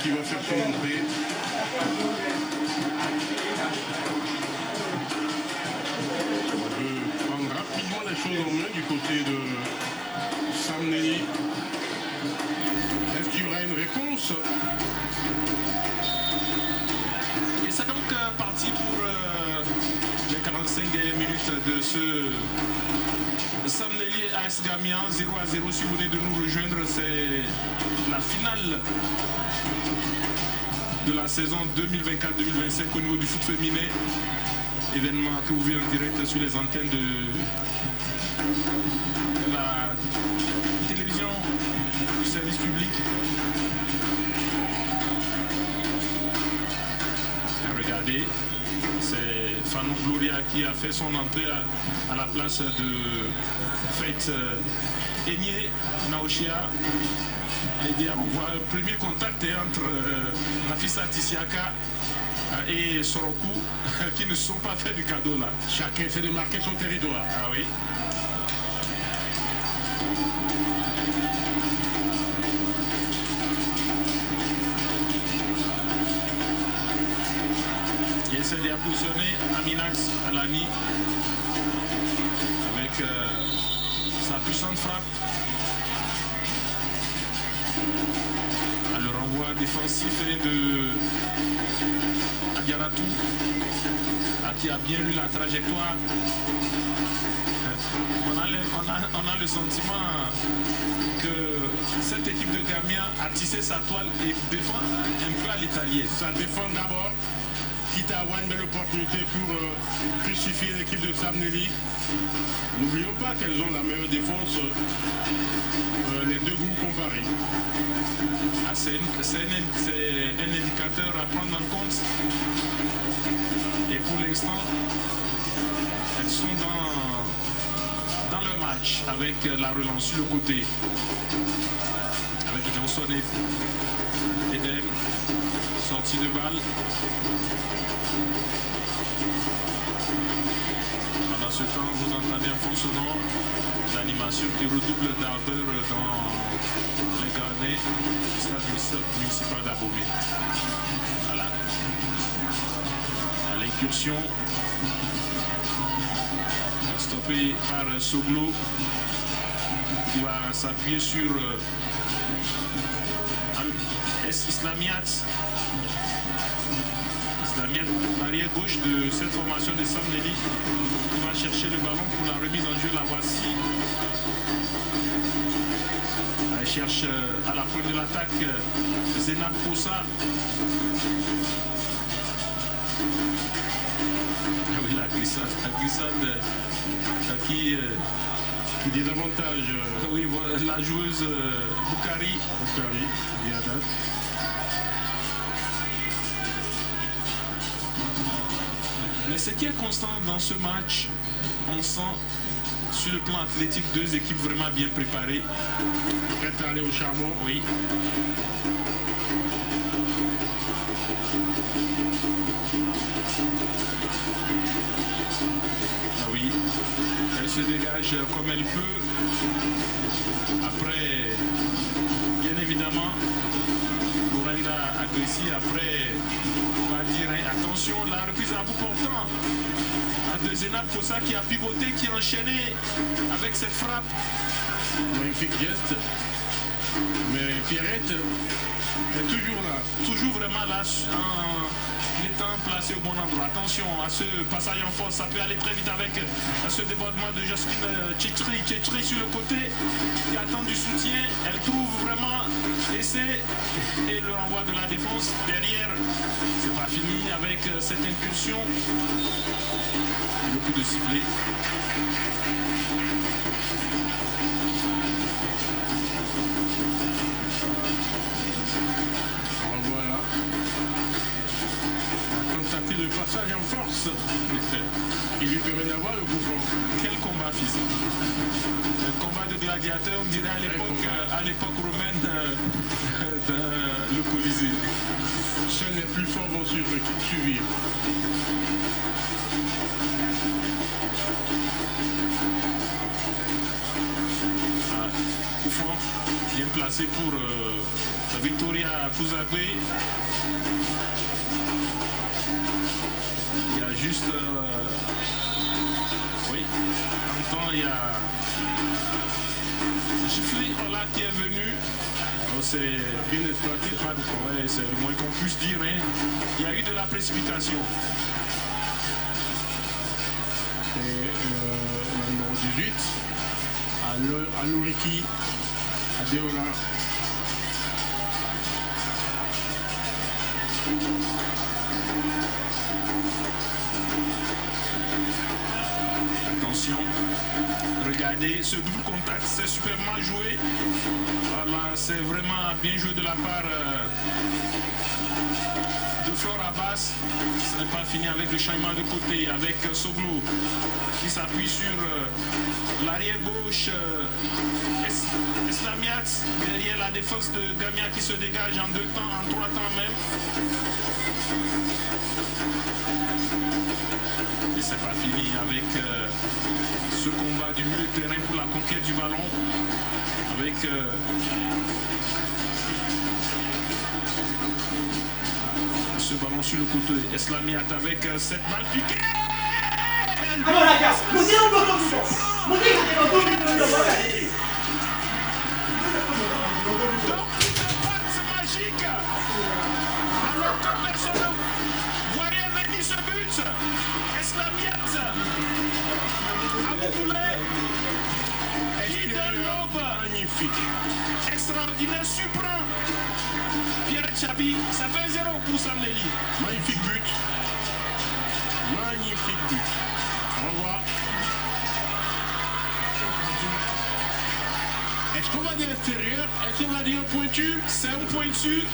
qui va faire son entrée. On veut prendre rapidement les choses en main du côté de Sam Nelly. Est-ce qu'il y aura une réponse? Et c'est donc parti pour les 45 dernières minutes de ce Sam Nelly AS Gamian 0-0. Si vous venez de nous rejoindre, c'est la finale de la saison 2024-2025 au niveau du foot féminin. Événement que vous vivez en direct sur les antennes de la télévision du service public. Regardez, c'est Fanou Gloria qui a fait son entrée à la place de Faith Enye Naoshia. Et on voit le premier contact entre Nafisa Tisiaka et Sorokou qui ne se sont pas fait du cadeau là. Chacun essaie de marquer son territoire. Ah oui. Il essaie de positionner Aminax Alani avec sa puissante frappe. Le renvoi défensif de Agaratou qui a bien lu la trajectoire. On a le sentiment que cette équipe de Gamian a tissé sa toile et défend un peu à l'italienne. Ça défend d'abord, quitte à avoir une belle opportunité pour crucifier l'équipe de Sam Nelly. N'oublions pas qu'elles ont la meilleure défense, les deux groupes comparés. C'est un indicateur à prendre en compte. Et pour l'instant, elles sont dans le match avec la relance sur le côté. Avec Johnson et Edem, sortie de balle. Pendant ce temps, vous entendez en fond sonore l'animation qui redouble d'ardeur dans les gradins du stade municipal d'Abomey. Voilà. À l'incursion, stoppée par Soglo qui va s'appuyer sur Islamiat, l'arrière gauche de cette formation de Sam Nelly, qui va chercher le ballon pour la remise en jeu. La voici. Elle cherche à la pointe de l'attaque Zénab Kossa. Ah oui, la glissade qui dit davantage. Oui, la joueuse Boukari. Diadat. Mais ce qui est constant dans ce match, on sent sur le plan athlétique deux équipes vraiment bien préparées. Prêtes à aller au charbon. Oui. Ah oui. Elle se dégage comme elle peut. Après, bien évidemment, Lorenda Agressi, après, on va dire, attention, la reprise à bout portant de Zénab Kossa qui a pivoté, qui a enchaîné avec cette frappe. Magnifique geste. Mais Pierrette est toujours là. Toujours vraiment là, en étant placé au bon endroit. Attention à ce passage en force, ça peut aller très vite avec ce débordement de Jocelyne Tchetri sur le côté, qui attend du soutien. Elle trouve vraiment l'essai et le renvoi de la défense. Derrière, c'est pas fini avec cette incursion. Le coup de sifflet. Voilà. Tentative de passage en force. Il lui permet d'avoir le coup franc. Quel combat physique. Un combat de gladiateur, on dirait à l'époque romaine le Colisée. Seuls les plus forts vont suivre. Coup franc, bien placé pour Victoria Kuzagwe. Il y a juste... oui, en même temps, il y a Gifli Ola qui est venu. C'est bien exploité, pas de problème, c'est le moins qu'on puisse dire. Hein. Il y a eu de la précipitation. Et le numéro 18, Aluriki Adeola. Attention, regardez ce double contact, c'est superbement joué. Voilà, c'est vraiment bien joué de la part de Flore Abbas. Ce n'est pas fini avec le changement de côté, avec Soglo qui s'appuie sur l'arrière gauche. Eslamiat derrière la défense de Gamia qui se dégage en 2 temps, en 3 temps même. Et c'est pas fini avec ce combat du milieu de terrain pour la conquête du ballon. Avec ce ballon sur le côté. Eslamiat avec cette balle piquée. Donc une passe magique. Alors que personne ne voyait venir ce but. Eslamiat Aboudoulé qui donne l'aube. Magnifique. Extraordinaire, surprend Pierre Chabi. Ça fait 0 pour Samneli. Magnifique but. Magnifique but. Au revoir. Est-ce qu'on va dire l'extérieur? Est-ce qu'on va dire pointu? C'est un pointu.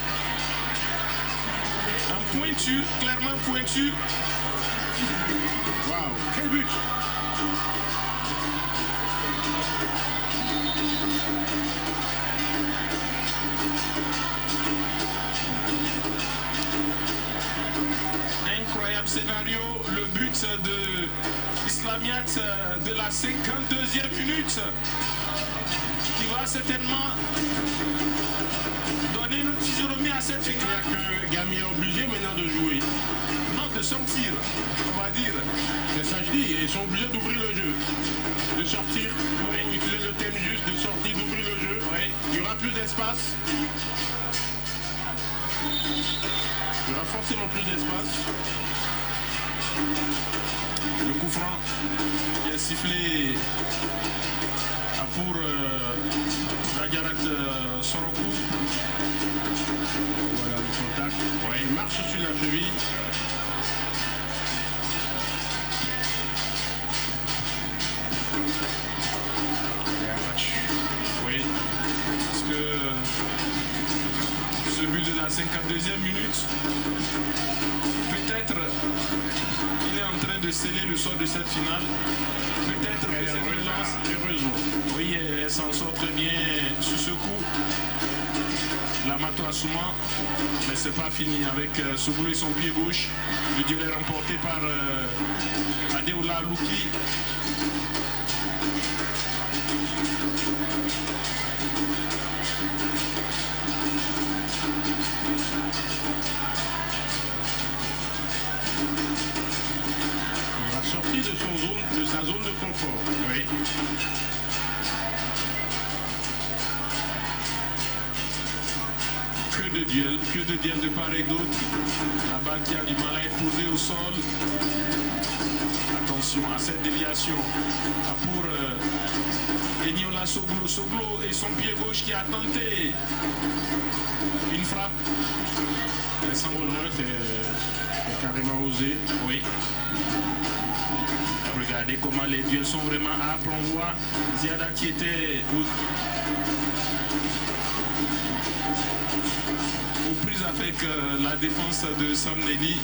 Un pointu, clairement pointu. Waouh, quel but! Incroyable scénario, le but de Islamiat de la 52e minute qui va certainement donner une physionomie à cette C'est finale. clair que Gami est obligé maintenant de jouer. Non, de sortir, on va dire. C'est ça que je dis, ils sont obligés d'ouvrir le jeu. De sortir, Oui. utiliser le thème juste de sortir, d'ouvrir le jeu. Oui. Il y aura plus d'espace. Il y aura forcément plus d'espace. Le coup franc qui est sifflé pour Ragarat Sorokou. Voilà le contact. Oui. Il marche sur la cheville. Et un match. Oui, parce que ce but de la 52e minute, peut-être il est en train de sceller le sort de cette finale. Peut-être que cette relance, Heureusement. oui, elle s'en sort très bien sur ce coup. L'Amato Assouma, mais c'est pas fini avec Soglo et son pied gauche. Le duel est remporté par Adeola Louki. Il va sortir de sa zone de confort. Oui. Que de duels de part et d'autre. La balle qui a du mal à être posée au sol. Attention à cette déviation pour Eniola Soglo. Soglo et son pied gauche qui a tenté une frappe. Elle semble loin, C'est carrément osé. oui. Regardez comment les duels sont vraiment âpres. On voit Ziada qui était aux prises avec la défense de Samneli.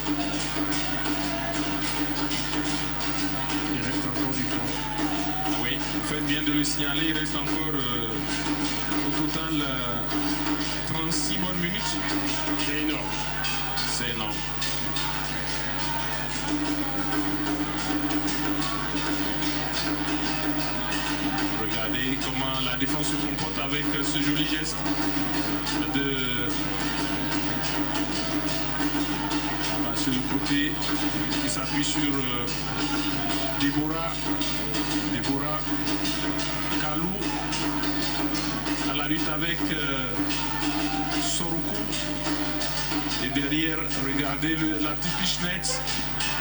Il reste encore du temps. Oui, vous faites bien de le signaler. Il reste encore au total 36 bonnes minutes. C'est énorme. C'est énorme. Regardez comment la défense se comporte avec ce joli geste de côté, qui s'appuie sur Deborah Kalou à la lutte avec Soroku. Et derrière, regardez la petite pichenette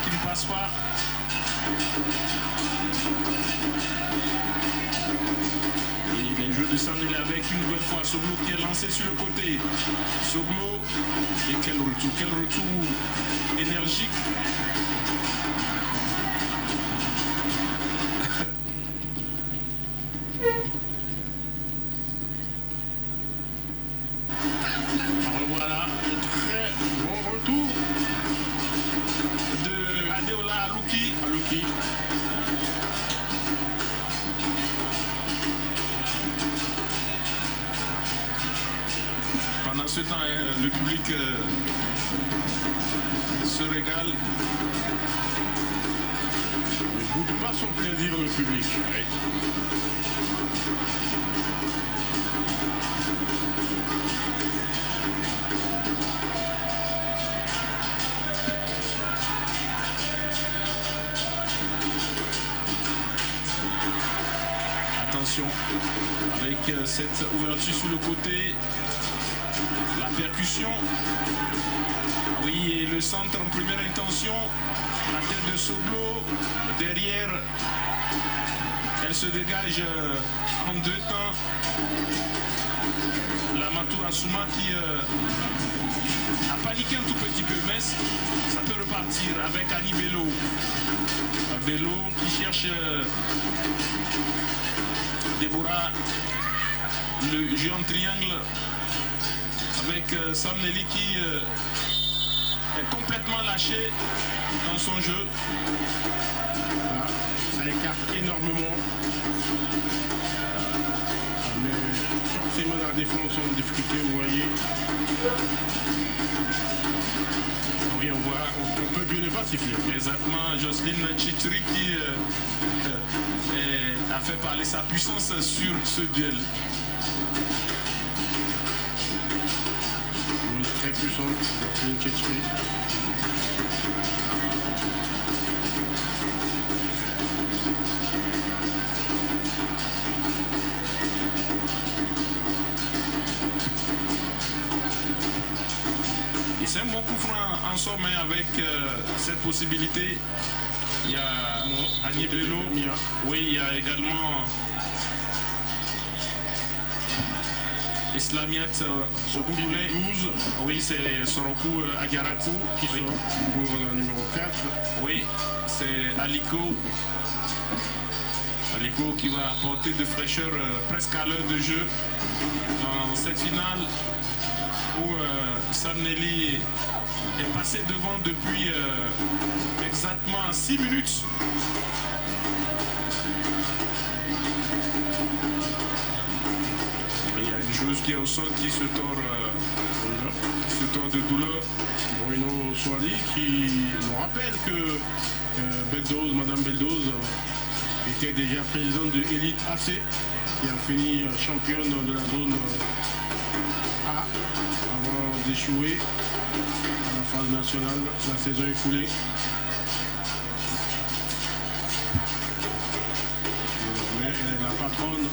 qui ne passe pas. Et les jeux de Sam Nelly avec une nouvelle fois Soglo qui est lancé sur le côté. Soglo, et quel retour énergique. Alors voilà, très bon retour De Adeola Aluki. Pendant ce temps, le public se régale. Ne goûte pas son plaisir le public. Attention, avec cette ouverture sur le côté, la percussion. Oui, et le centre en première intention, la tête de Soglo. Derrière, elle se dégage en deux temps. La Matou Asuma qui a paniqué un tout petit peu, mais ça peut repartir avec Annie Bello. Bello qui cherche Deborah, le jeu en triangle avec Sam Nelly qui est complètement lâché dans son jeu. Voilà, ça écarte énormément. Mais forcément la défense en difficulté, vous voyez. Oui, on peut bien ne pas siffler. Exactement, Jocelyne Chitri qui a fait parler sa puissance sur ce duel. Très puissante, Jocelyne Chitri. Et c'est un bon coup franc en somme avec cette possibilité. Il y a Annie Bello. Oui, il y a également Islamiat Sorokoulé. 12 Oui, c'est Soroku Agaraku qui oui. sort pour le numéro 4. Oui, c'est Aliko. Aliko qui va apporter de fraîcheur presque à l'heure de jeu dans cette finale où Sam Nelly est passé devant depuis exactement 6 minutes. Il y a une joueuse qui est au sol qui se tord de douleur. Bruno Soali qui nous rappelle que Madame Beldoz était déjà présidente de Elite AC qui a fini championne de la zone A avant d'échouer à la phase nationale la saison écoulée. Désormais, elle est la patronne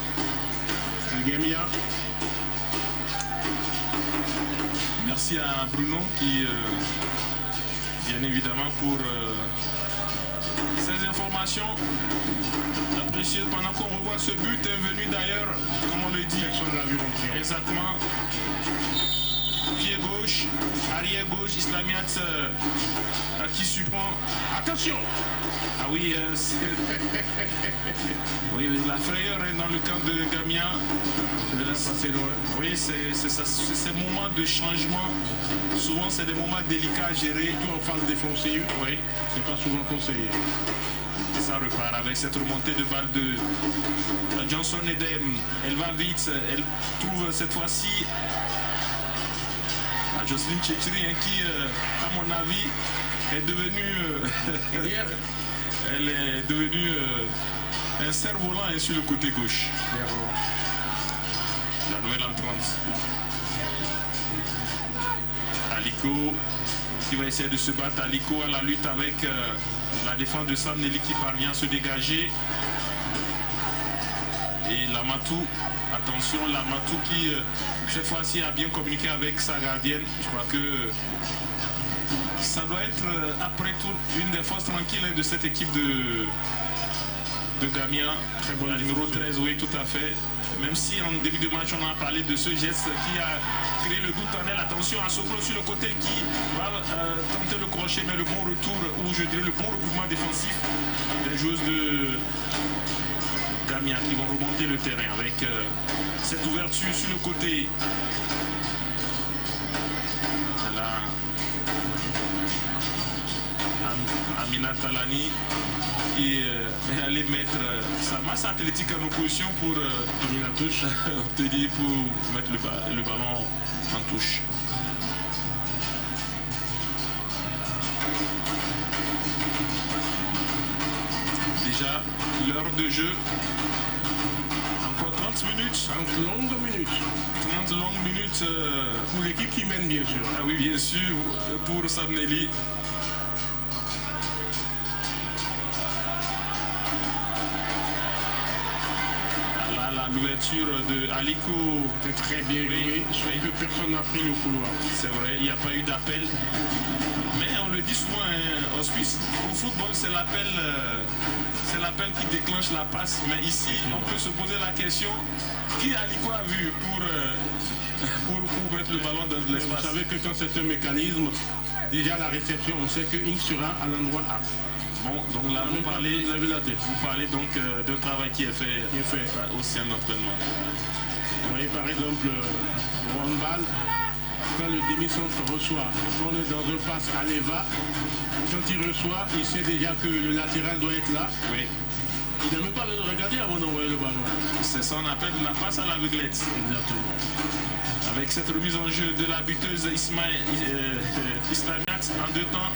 du Gamia. Merci à Bruno qui, bien évidemment, pour ces informations appréciées pendant qu'on revoit ce but venu d'ailleurs, comme on le dit. Personne ne l'a vu rentrer. Exactement. Pied gauche, arrière gauche, Islamiat qui surprend. Attention! Ah oui, oui, la frayeur est dans le camp de Gamia. Oui, c'est ces moments de changement. Souvent, c'est des moments délicats à gérer. Tout en phase défensive, Oui, c'est pas souvent conseillé. et ça repart avec cette remontée de balle de Johnson Edem. Elle va vite, elle trouve cette fois-ci à Jocelyne Chitri qui, à mon avis, est devenue elle est devenue un cerf-volant sur le côté gauche. La nouvelle entrante. Aliko qui va essayer de se battre. Aliko à la lutte avec la défense de Sam Nelly qui parvient à se dégager. Et Lamatou, attention, Lamatou qui cette fois-ci a bien communiqué avec sa gardienne. Je crois que ça doit être après tout une des forces tranquilles de cette équipe de Gamia. Très bon, numéro 13, oui, tout à fait. Même si en début de match on a parlé de ce geste qui a créé le doute en elle. Attention à Soklo sur le côté qui va tenter le crochet, mais le bon retour, ou je dirais le bon regroupement défensif des joueuses de Gamia qui vont remonter le terrain avec cette ouverture sur le côté. Là, Amina Talani qui est allé mettre sa masse athlétique en opposition pour la touche, obtenir pour mettre le ballon en touche. Déjà l'heure de jeu. Encore 30 minutes. 30 longues minutes. 30 longues minutes. Pour l'équipe qui mène, bien sûr. Ah oui, bien sûr, pour Sam Nelly. L'ouverture de Aliko est très bien joué, sauf que personne n'a pris le couloir. C'est vrai, il n'y a pas eu d'appel. Mais on le dit souvent, hein, au football, c'est l'appel qui déclenche la passe. Mais ici, on peut se poser la question, qui Aliko a vu pour mettre le ballon dans l'espace? Vous savez que quand c'est un mécanisme, déjà la réception, on sait que Inc sera à l'endroit A. Bon, donc là, vous parlez donc d'un travail qui est fait au sein d'entraînement. Vous voyez par exemple, au handball, quand le demi-centre reçoit, quand on est dans un passe à l'EVA, quand il reçoit, il sait déjà que le latéral doit être là. Oui. Il n'a même pas besoin de regarder avant d'envoyer le ballon. C'est ça, on appelle la passe à l'aveuglette. Exactement. Avec cette remise en jeu de la buteuse Islamiat en 2 temps.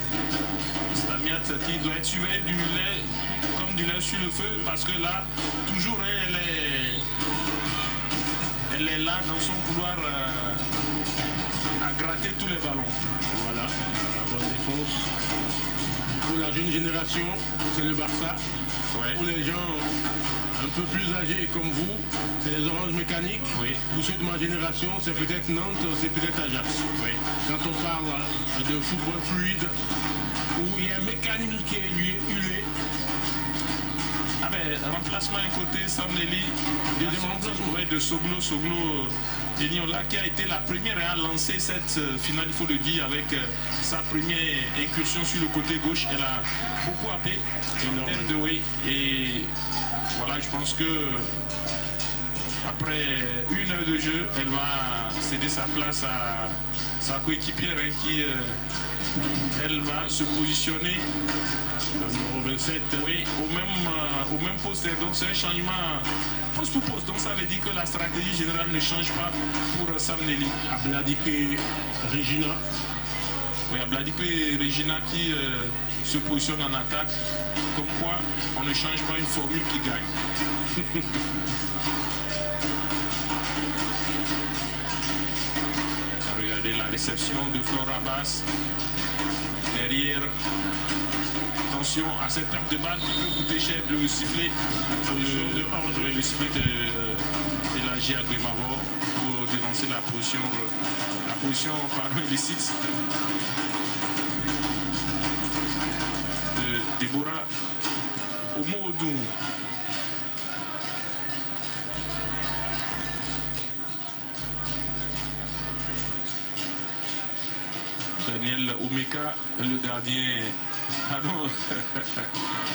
Islamiat qui doit être surveillée du lait, comme du lait sur le feu, parce que là, toujours elle est là dans son couloir à gratter tous les ballons. Voilà, la bonne défense. Pour la jeune génération, c'est le Barça. Ouais. Pour les gens un peu plus âgés comme vous, c'est les oranges mécaniques. Oui. Pour ceux de ma génération, c'est peut-être Nantes, c'est peut-être Ajax. Oui. Quand on parle de football fluide, où il y a un mécanisme qui est huilé. Ah ben, remplacement d'un côté, Sam Nelly, deuxième remplacement de Soglo Eniola, qui a été la première à lancer cette finale, il faut le dire, avec sa première incursion sur le côté gauche. Elle a beaucoup appelé de way. Et voilà, je pense que après 1 heure de jeu, elle va céder sa place à sa coéquipière qui elle va se positionner numéro 27. Oui, au même poste. Donc c'est un changement poste pour poste. Donc ça veut dire que la stratégie générale ne change pas pour Sam Nelly. Abladike Regina. Oui, Abladike Regina qui se positionne en attaque. Comme quoi on ne change pas une formule qui gagne. Regardez la réception de Flora Bass. Derrière, attention à cette perte de balle qui peut coûter cher, le sifflet le sifflet de l'AG Aguimavo pour dénoncer la position illicite de Deborah Omodou. Daniel Omeka, le gardien. Ah non.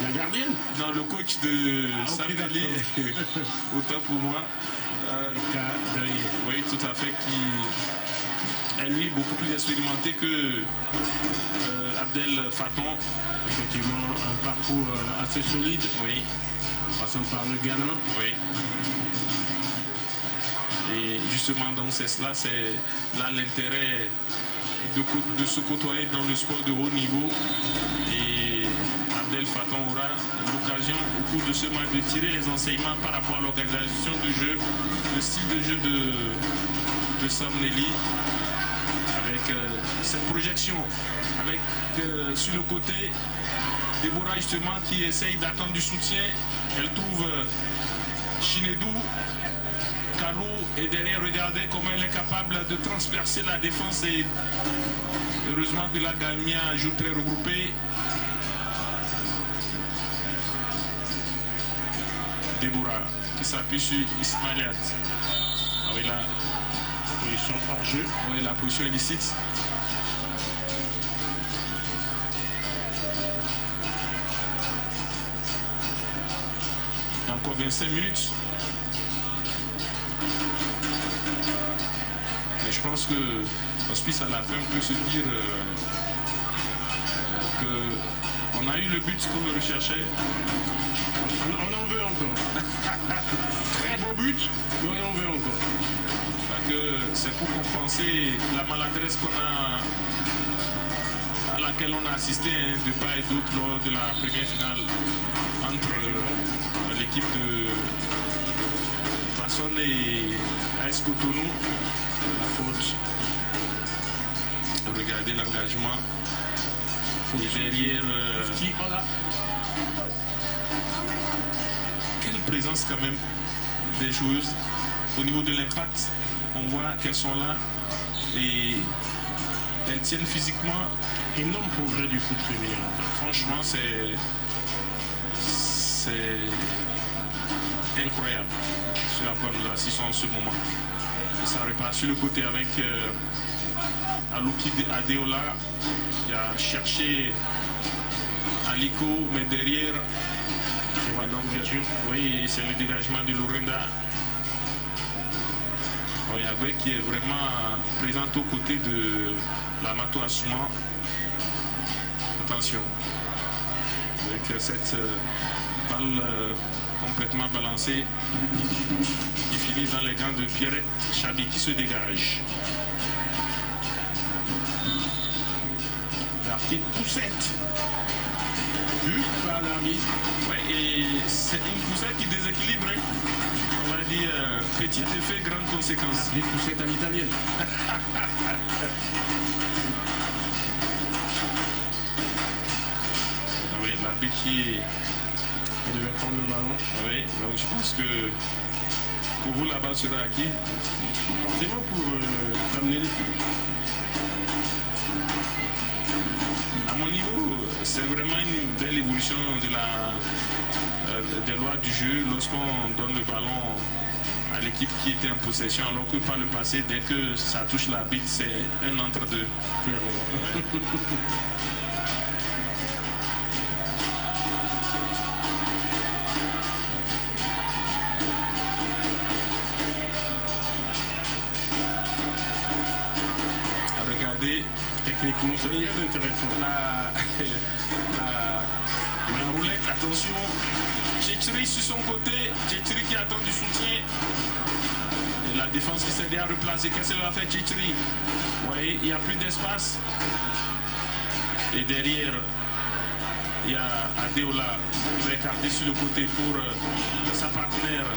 La gardienne? Non, le coach de Sam Nelly. Autant pour moi. Oui, tout à fait. Qui est lui beaucoup plus expérimenté que Abdel Faton. Effectivement, un parcours assez solide. Oui. Passant par le Ghana. Oui. Et justement, donc c'est cela, c'est là l'intérêt de se côtoyer dans le sport de haut niveau. Et Abdel Faton aura l'occasion au cours de ce match de tirer les enseignements par rapport à l'organisation du jeu, le style de jeu de Sam Nelly, avec cette projection avec sur le côté Déborah justement qui essaye d'attendre du soutien. Elle trouve Chinedou. Kalou est derrière, regardez comment elle est capable de transpercer la défense et heureusement que la Gamia joue très regroupée. Déborah qui s'appuie sur Ismailiat. Ah oui, la position hors jeu. Oui, la position illicite. Encore 25 minutes. Mais je pense que Hospice à la fin peut se dire qu'on a eu le but qu'on recherchait. On en veut encore. Très beau but, mais on en veut encore. Parce que c'est pour compenser la maladresse à laquelle on a assisté de part et d'autre lors de la première finale entre l'équipe de Passonne et AS Cotonou. La faute. Regardez l'engagement. Et derrière. Quelle présence quand même des joueuses. Au niveau de l'impact, on voit qu'elles sont là et elles tiennent physiquement. Énorme progrès du foot féminin. Franchement, c'est incroyable ce à quoi nous assistons en ce moment. Et ça repart sur le côté avec Alouki Adeola qui a cherché Aliko, mais derrière, oui, c'est le dégagement de Lorenda. Oyagwe qui est vraiment présente aux côtés de Lamato Asuma. Attention, avec cette balle complètement balancée qui finit dans les gants de Pierrette Chabi qui se dégage. La petite poussette vue par l'arbitre. Ouais, et c'est une poussette qui déséquilibre. On va dire petit effet, grande conséquence. La petite poussette à l'italienne. Oui, l'arbitre qui devait prendre le ballon. Oui, donc je pense que pour vous la balle sera acquis. Forcément pour Samneli. À mon niveau, c'est vraiment une belle évolution des lois du jeu lorsqu'on donne le ballon à l'équipe qui était en possession, alors que par le passé, dès que ça touche l'arbitre, c'est un entre-deux. Ouais. Techniquement, c'est très intéressant. La roulette, attention. Tchétri sur son côté. Tchétri qui attend du soutien. Et la défense qui s'est déjà replacée. Qu'est-ce qu'elle va faire, Tchétri? Vous voyez, il n'y a plus d'espace. Et derrière, il y a Adeola qui va écarter sur le côté pour sa partenaire.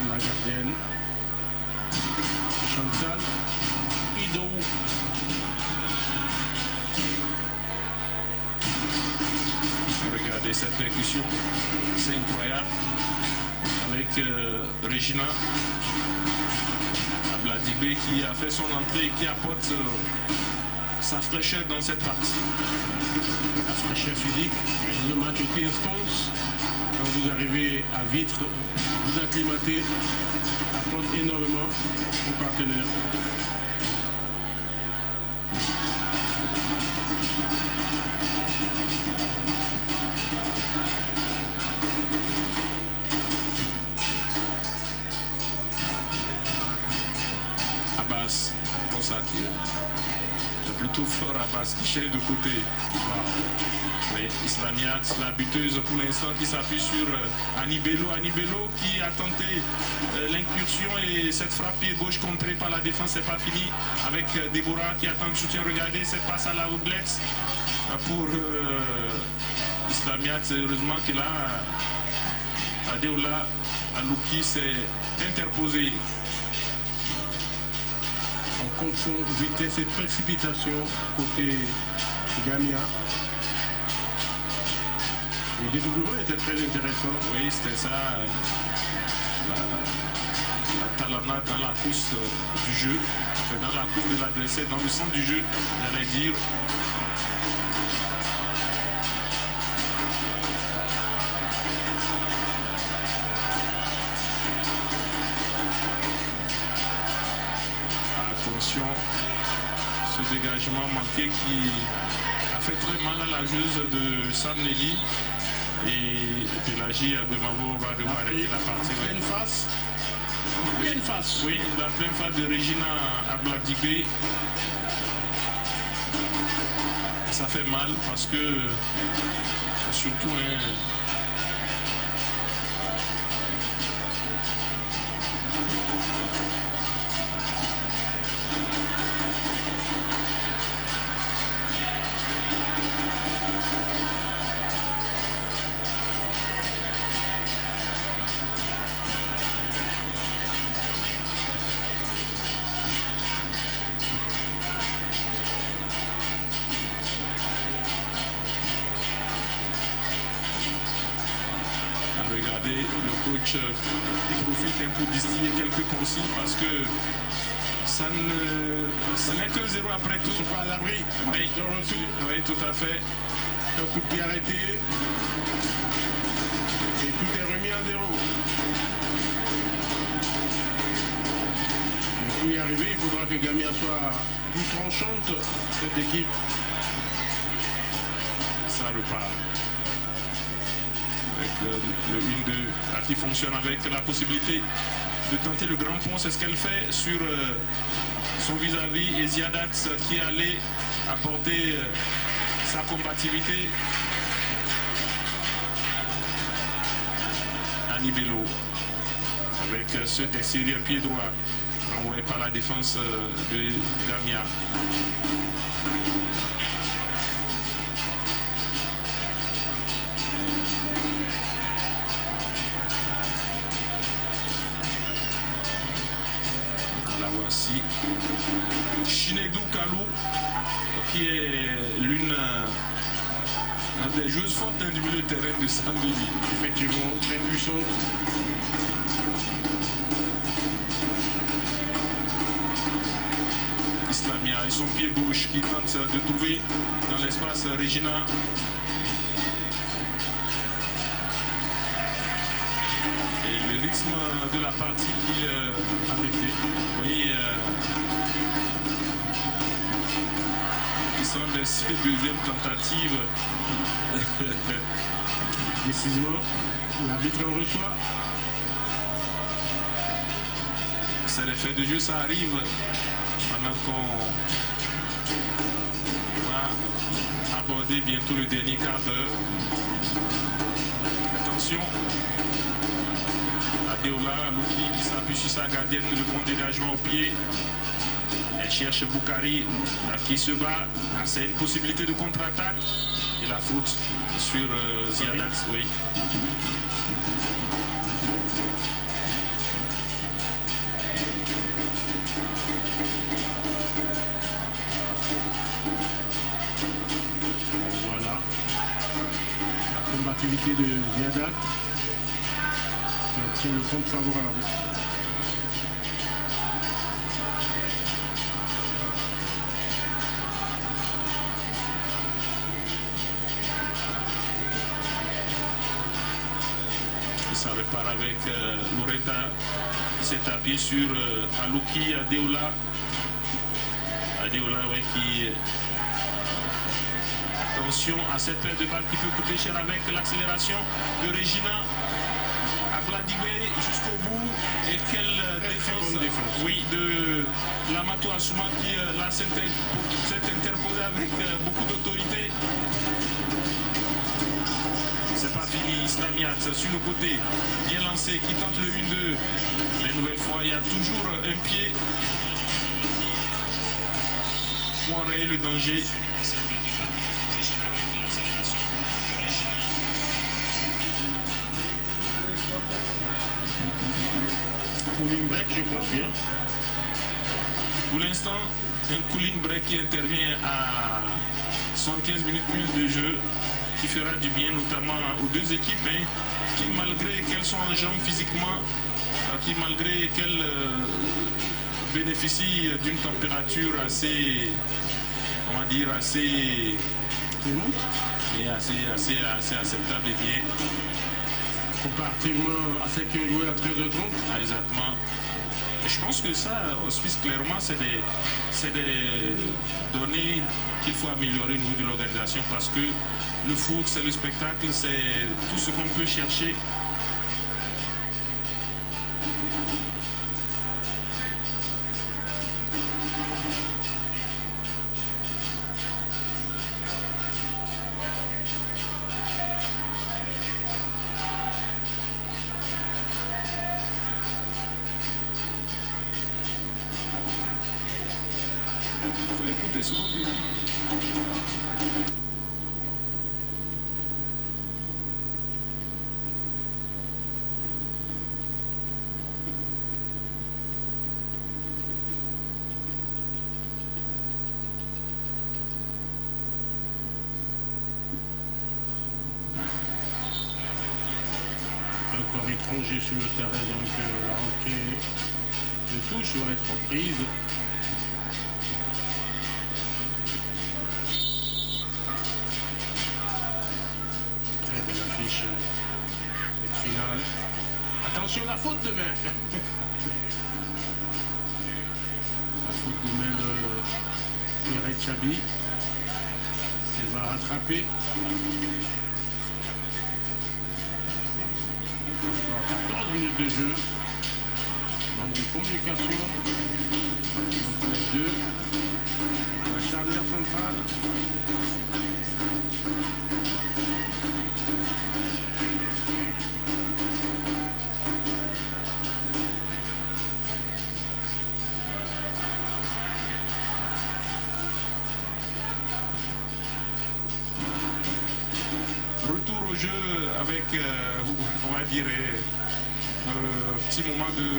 La gardienne Chantal Ido. Regardez cette percussion, c'est incroyable avec Regina Abladibé qui a fait son entrée et qui apporte sa fraîcheur dans cette partie. La fraîcheur physique, le match était intense. Quand vous arrivez à Vitre, vous acclimatez, apporte énormément aux partenaires. Abbas, pour ça qui plutôt fort à Baskiché de côté. Oui, Islamiat, la buteuse pour l'instant qui s'appuie sur Anibelo. Anibelo qui a tenté l'incursion et cette frappe pied gauche contrée par la défense, c'est pas fini. Avec Déborah qui attend le soutien. Regardez cette passe à la oublette pour Islamiat. Heureusement que là, Adeola Alouki s'est interposé. En fonction vitesse et précipitation côté Gamia. Le dédoublement était très intéressant. Oui, c'était ça. La talana dans la course du jeu. Enfin, dans la course de l'adversaire, dans le centre du jeu, j'allais dire. Attention, ce dégagement manqué qui a fait très mal à la joueuse de Sam Nelly. Et Pélagie Abemavo va devoir arrêter la partie. Pleine face. Pleine face. Oui, la pleine face de Regina Abladigbe. Ça fait mal parce que surtout regardez le coach qui profite un peu distiller quelques consignes parce que ça n'est que 0 après tout. Ils ne sont pas à l'abri. Oui, oui, tout à fait. Un coup de pied arrêté. Et tout est remis à 0. Pour y arriver, il faudra que Gamia soit plus tranchante, cette équipe. Ça repart. Avec le 1-2 qui fonctionne avec la possibilité de tenter le grand pont. C'est ce qu'elle fait sur son vis-à-vis et Ziadat qui allait apporter sa combativité. Anibelo avec cet extérieur pied droit renvoyé par la défense de Gamia. La voici. Chinedou Kalou, qui est l'une des joueuses fortes du milieu de terrain de Sambéli. Effectivement, très puissante. Islamia et son pied gauche qui tente de trouver dans l'espace Regina. Et le rythme de la partie qui est arrêté. Vous voyez, ils sont des 6 deuxièmes tentatives. Décisivement, l'arbitre en reçoit. C'est l'effet de jeu, ça arrive pendant qu'on va aborder bientôt le dernier quart d'heure. Attention, Adeola Alouki qui s'appuie sur sa gardienne, le bon dégagement au pied. Elle cherche Boukari qui se bat. C'est une possibilité de contre-attaque. Et la faute sur Ziadat, oui. Voilà. La combativité de Ziadat qui obtient le compte favorable. Ça repart avec Loretta qui s'est appuyé sur Alouki Adeola. Adeola, oui, qui. Attention à cette paire de balles qui peut coûter cher avec l'accélération de Regina Abladigbe jusqu'au bout. Et quelle défense, bonne défense. Oui, de Lamatou Assouma qui là s'est interposé avec beaucoup d'autorité. C'est pas fini, Islamiat sur le côté, bien lancé, qui tente le 1-2. Mais une nouvelle fois, il y a toujours un pied pour enrayer le danger. Cooling break, je confirme. Pour l'instant, un cooling break qui intervient à 75 minutes plus de jeu, qui fera du bien notamment aux deux équipes, hein, qui malgré qu'elles sont en jambes physiquement, qui malgré qu'elles bénéficient d'une température assez, on va dire, assez acceptable et bien. Comparativement à ce qui ont joué à 13h30. Ah, exactement. Et je pense que ça, Hospice, clairement, c'est des données qu'il faut améliorer au niveau de l'organisation parce que le foot, c'est le spectacle, c'est tout ce qu'on peut chercher. Il faut écouter ce qu'on dit. Encore étranger sur le terrain, donc la rentrée de touche va être reprise. Très belle affiche finale. Attention, la faute de main. La faute de main de Eric Chabi. Elle va rattraper. Encore 14 minutes de jeu. Manque de communication entre les deux. La charnière centrale. Retour au jeu avec, on va dire, petit moment de,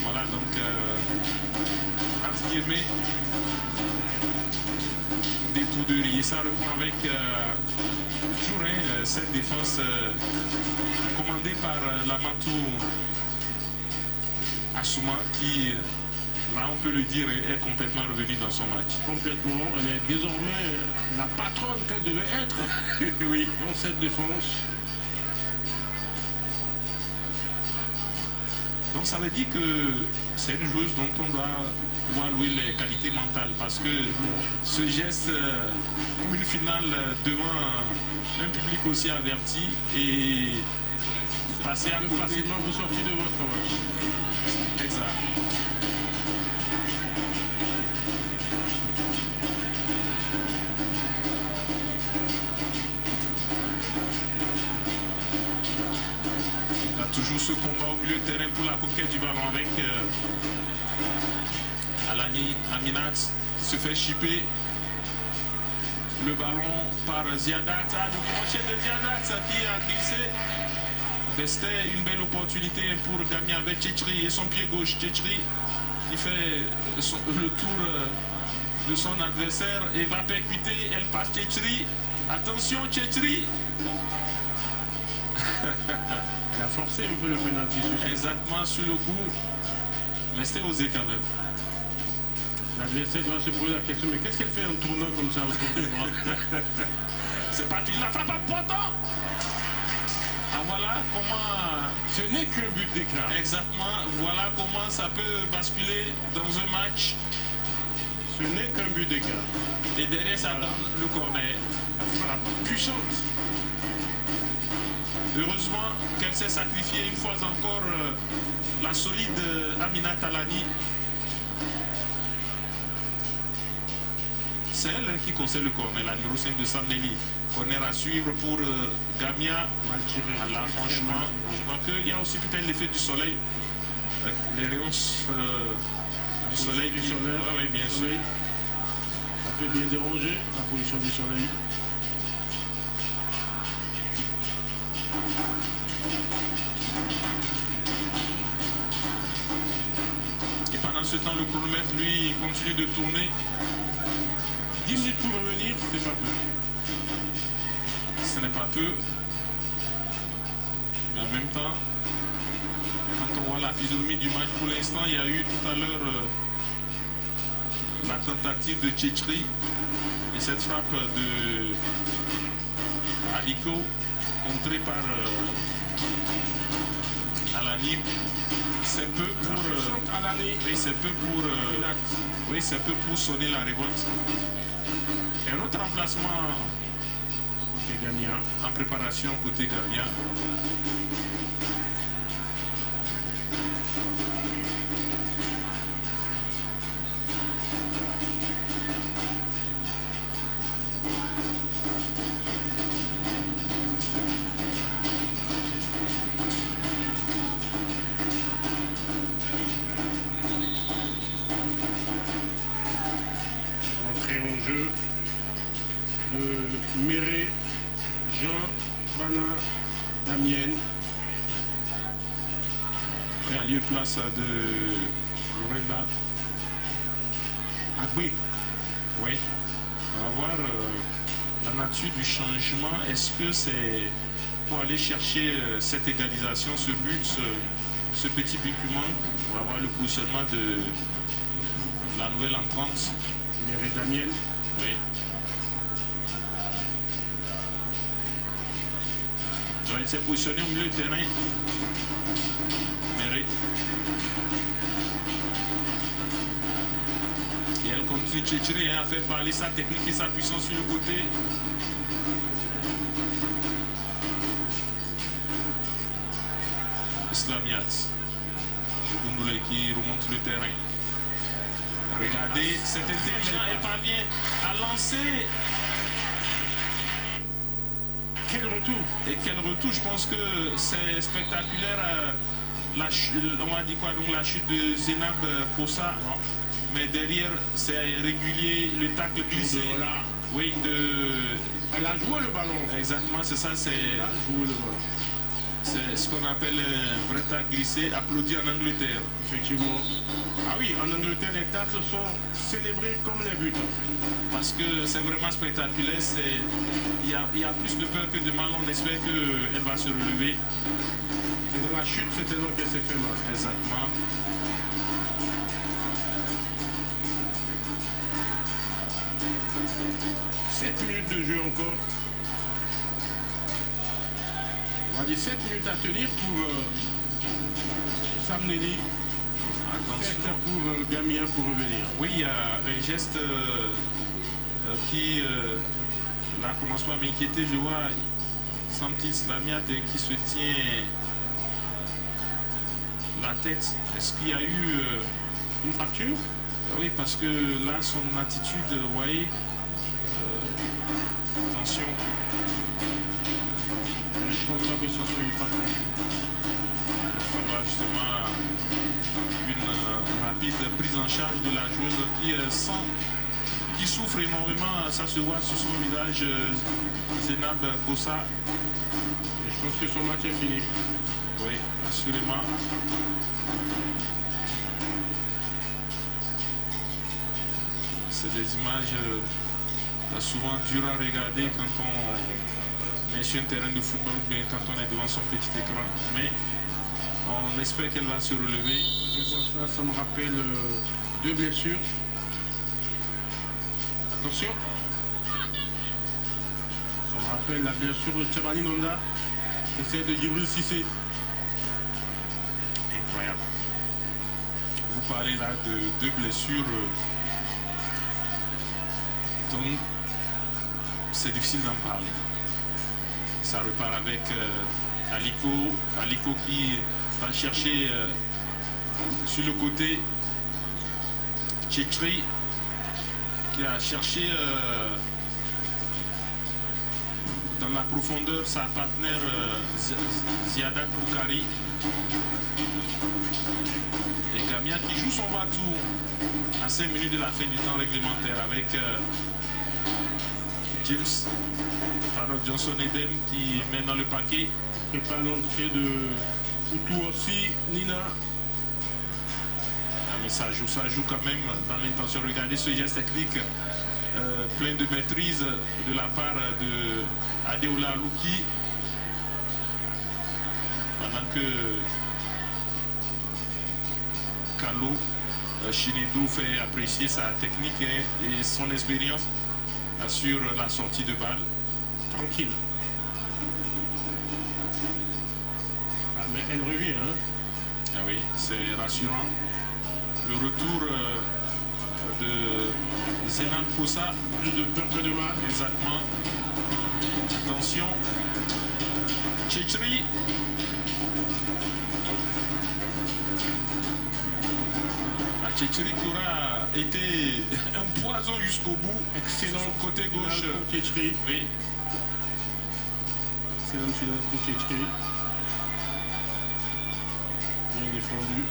voilà, donc, entre guillemets, d'étourderie. Et ça reprend avec toujours cette défense commandée par Lamatou Assouma qui, là on peut le dire, est complètement revenue dans son match. Complètement. Elle est désormais la patronne qu'elle devait être Oui. dans cette défense. Donc ça veut dire que c'est une joueuse dont on doit pouvoir louer les qualités mentales parce que ce geste pour une finale devant un public aussi averti et passer à côté. Facilement vous sortir de votre match. Exact. Toujours ce combat au milieu de terrain pour la conquête du ballon avec Alani Aminat qui se fait chipper le ballon par Ziadat. Le crochet de Ziadat qui a glissé. C'était une belle opportunité pour Damien avec Tchétri et son pied gauche. Tchétri qui fait le tour de son adversaire et va percuter. Elle passe Tchétri. Attention Tchétri. Elle a forcé un peu le penalty. Exactement sur le coup, mais c'était osé quand même. L'adversaire doit se poser la question, mais qu'est-ce qu'elle fait en tournant comme ça autour de moi? C'est parti, la frappe à pointant. Ah, voilà comment... Ce n'est qu'un but d'écart. Exactement, voilà comment ça peut basculer dans un match. Ce n'est qu'un but d'écart. Et derrière ça donne le corner. La frappe puissante. Heureusement qu'elle s'est sacrifiée une fois encore la solide Amina Talani. concède le corner, la numéro 5 de Samneli. Corner à suivre pour Gamia. Mal tiré. Là, franchement, je crois qu'il y a aussi peut-être l'effet du soleil. Les rayons du soleil. Oui, bien sûr. Ça peut bien déranger la position du soleil. Et pendant ce temps, le chronomètre, lui, il continue de tourner. 10 minutes pour revenir, c'est pas peu. Ce n'est pas peu. Mais en même temps, quand on voit la physionomie du match pour l'instant, il y a eu tout à l'heure la tentative de Tchétri et cette frappe de Aliko contrée par Alani. C'est peu pour c'est peu pour sonner la révolte. Et un autre remplacement côté Gamia. En préparation côté Gamia. Méré, Jean, Bana, Damien. Et en lieu place de Lorenda. Agbé. Oui. On va voir la nature du changement. Est-ce que c'est pour aller chercher cette égalisation, ce but, ce petit but qui manque? On va voir le positionnement de la nouvelle entrante. Méré, Damien. Oui. Il s'est positionné au milieu du terrain. Méré. Et elle continue Tchétri à faire parler sa technique et sa puissance sur le côté. Islamiat. Bundoulé qui remonte le terrain. Regardez, c'est intelligent, elle parvient à lancer. Quel retour! Et quel retour! Je pense que c'est spectaculaire. On va dire quoi? Donc la chute de Zénab Possa. Mais derrière, c'est régulier, le tacle glissé. Oui, Elle a joué le ballon. Exactement, c'est ça. Elle a joué le ballon. C'est ce qu'on appelle un vrai tacle glissé, applaudi en Angleterre. Effectivement. Ah oui, en Angleterre, les tacles sont célébrés comme les buts. Parce que c'est vraiment spectaculaire. Il y a plus de peur que de mal. On espère qu'elle va se relever. Et dans la chute, c'est tellement qu'elle s'est fait mal. Exactement. « 7 minutes de jeu encore. On va dire 7 minutes à tenir pour Samneli. Attention. 7 pour Gamia pour revenir. Oui, il y a un geste qui là commence pas à m'inquiéter. Je vois Samtil Slamiat qui se tient la tête. Est-ce qu'il y a eu une fracture? Oui, parce que là, son attitude, vous voyez, attention. Je pense pas que ce soit une fracture. Ça va justement une rapide prise en charge de la joueuse qui souffre énormément. Ça se voit sur son visage, Zénab Possa. Je pense que son match est fini. Oui, assurément. C'est des images souvent dures à regarder quand on est sur un terrain de football, bien quand on est devant son petit écran. Mais on espère qu'elle va se relever. Ça me rappelle 2 blessures. Attention. Ça me rappelle la blessure de Tchabani Nonda et celle de Djibril Cissé. Incroyable. Vous parlez là de 2 blessures. Donc, c'est difficile d'en parler. Ça repart avec Aliko qui va chercher sur le côté Tchétri qui qui a cherché dans la profondeur sa partenaire Ziada Koukari. Et Gamia qui joue son va-tour à 5 minutes de la fin du temps réglementaire avec Johnson Edem qui mène dans le paquet. Et pas l'entrée de Poutou aussi, Nina. Ah, mais ça joue quand même dans l'intention. Regardez ce geste technique plein de maîtrise de la part de Adeola Louki. Pendant que Kalo Chinedu fait apprécier sa technique et son expérience sur la sortie de balle. Tranquille. Ah, mais elle revient, hein. Ah oui, c'est rassurant. Le retour de Zenan Kosa. Plus de peur que de mal. Exactement. Attention. Tchétri. Tchétri qui aura été un poison jusqu'au bout. Excellent côté gauche. Tchétri. Oui. Excellent finale pour Tchétri. Bien défendu.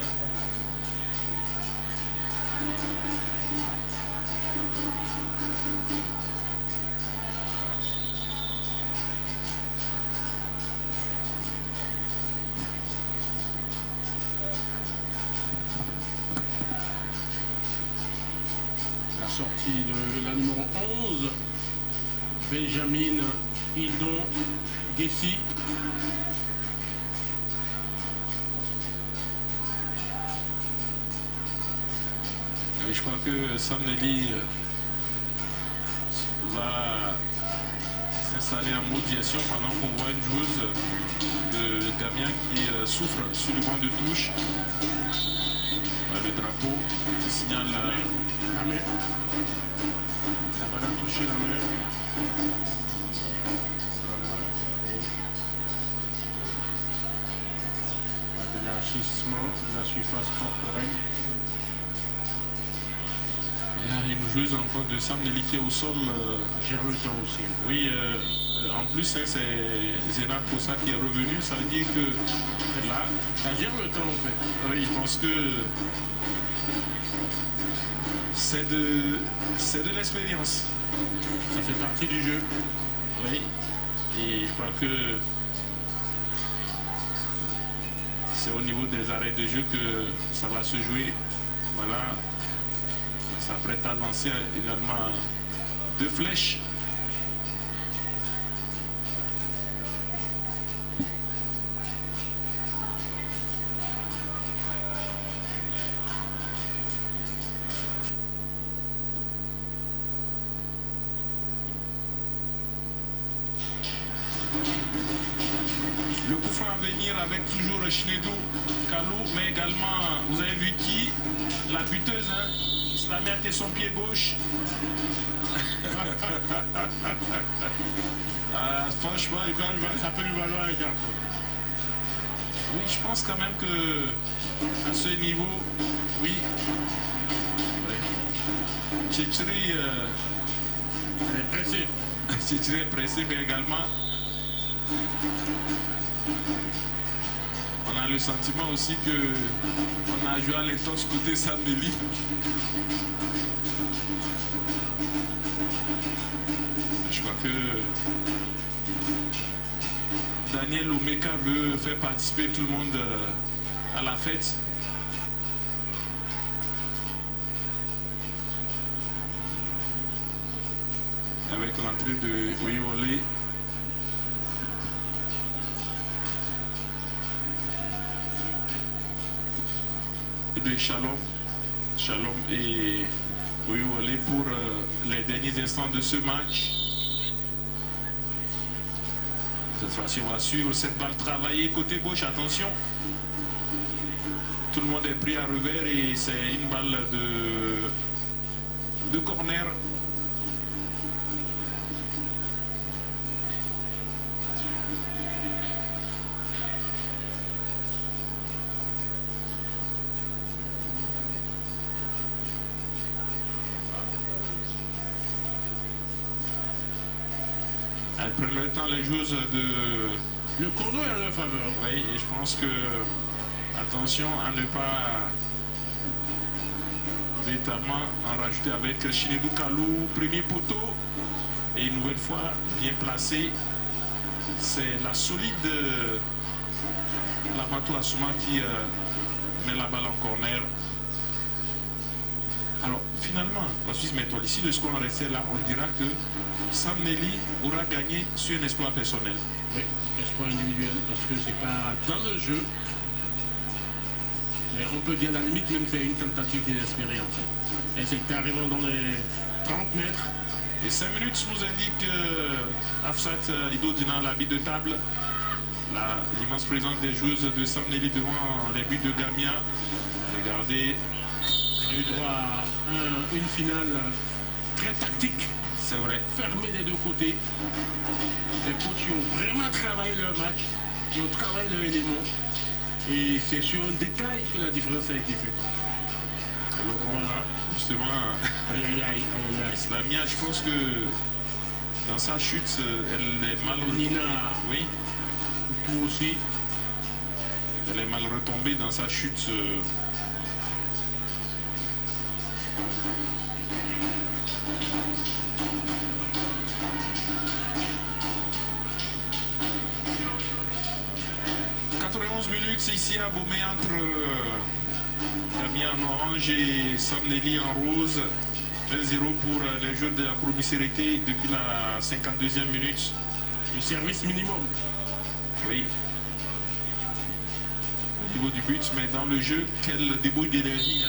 La sortie de la numéro 11, Benjamin Hildon Gessi. Je crois que Sam Nelly va s'installer en mode gestion pendant qu'on voit une joueuse de Damien qui souffre sur le banc de touche. Le drapeau qui signale la main. La balle a touché la main. Pas d'élargissement de la surface corporelle. Il y a une joueuse encore de Sam Nelly qui est au sol. Gère le temps aussi. Oui, en plus, hein, c'est Zena Kosa qui est revenu. Ça veut dire que là. Ça gère le temps en fait. Oui, je pense que c'est de l'expérience. Ça fait partie du jeu. Oui. Et je crois que c'est au niveau des arrêts de jeu que ça va se jouer. Voilà. Ça s'apprête à lancer également 2 flèches. Le coup franc à venir avec toujours Chinedu, Kalou, mais également, vous avez vu qui? La buteuse, hein? Il se la met à son pied gauche. Franchement, ça peut lui valoir un carton. Oui, je pense quand même que à ce niveau, oui. Tchétri elle est pressée. Tchétri est pressé, mais également on a le sentiment aussi que on a joué à l'intox côté Sam Nelly. Je crois que Daniel Omeka veut faire participer tout le monde à la fête. Avec l'entrée de Oyole. Et de Shalom et Oyole pour les derniers instants de ce match. Cette fois-ci, on va suivre cette balle travaillée côté gauche. Attention. Tout le monde est pris à revers et c'est une balle de corner. Elles prennent le temps, les joueuses de... Le chrono est en leur faveur. Oui, et je pense que... Attention à ne pas... véritablement en rajouter avec Shinedou Kalou, premier poteau. Et une nouvelle fois, bien placé. C'est la solide Lamatou Assouma qui met la balle en corner. Alors, finalement, la Suisse méthode, si le score restait là, on dira que Sam Nelly aura gagné sur un exploit personnel. Oui, exploit individuel, parce que c'est pas dans le jeu. Mais on peut dire à la limite même c'est une tentative d'inespérée en fait. Et c'est carrément dans les 30 mètres. Et 5 minutes nous indique Afsat Idodina, l'arbitre de table, l'immense présence des joueuses de Sam Nelly devant les buts de Gamia. Regardez. On a eu droit à une finale très tactique. C'est vrai. Fermée des deux côtés. Les coachs qui ont vraiment travaillé leur match, qui ont travaillé leur élément. Et c'est sur un détail que la différence a été faite. Alors, voilà. Justement, Islamia, je pense que dans sa chute, elle est mal retombée. Nina, oui. tout aussi. Elle est mal retombée dans sa chute. Minutes ici à Beaumé entre Damien en orange et Sam Nelly en rose. 1-0 pour les joueurs de la Promisérité depuis la 52e minute. Le service minimum. Oui. Au niveau du but, mais dans le jeu, quel débouille d'énergie.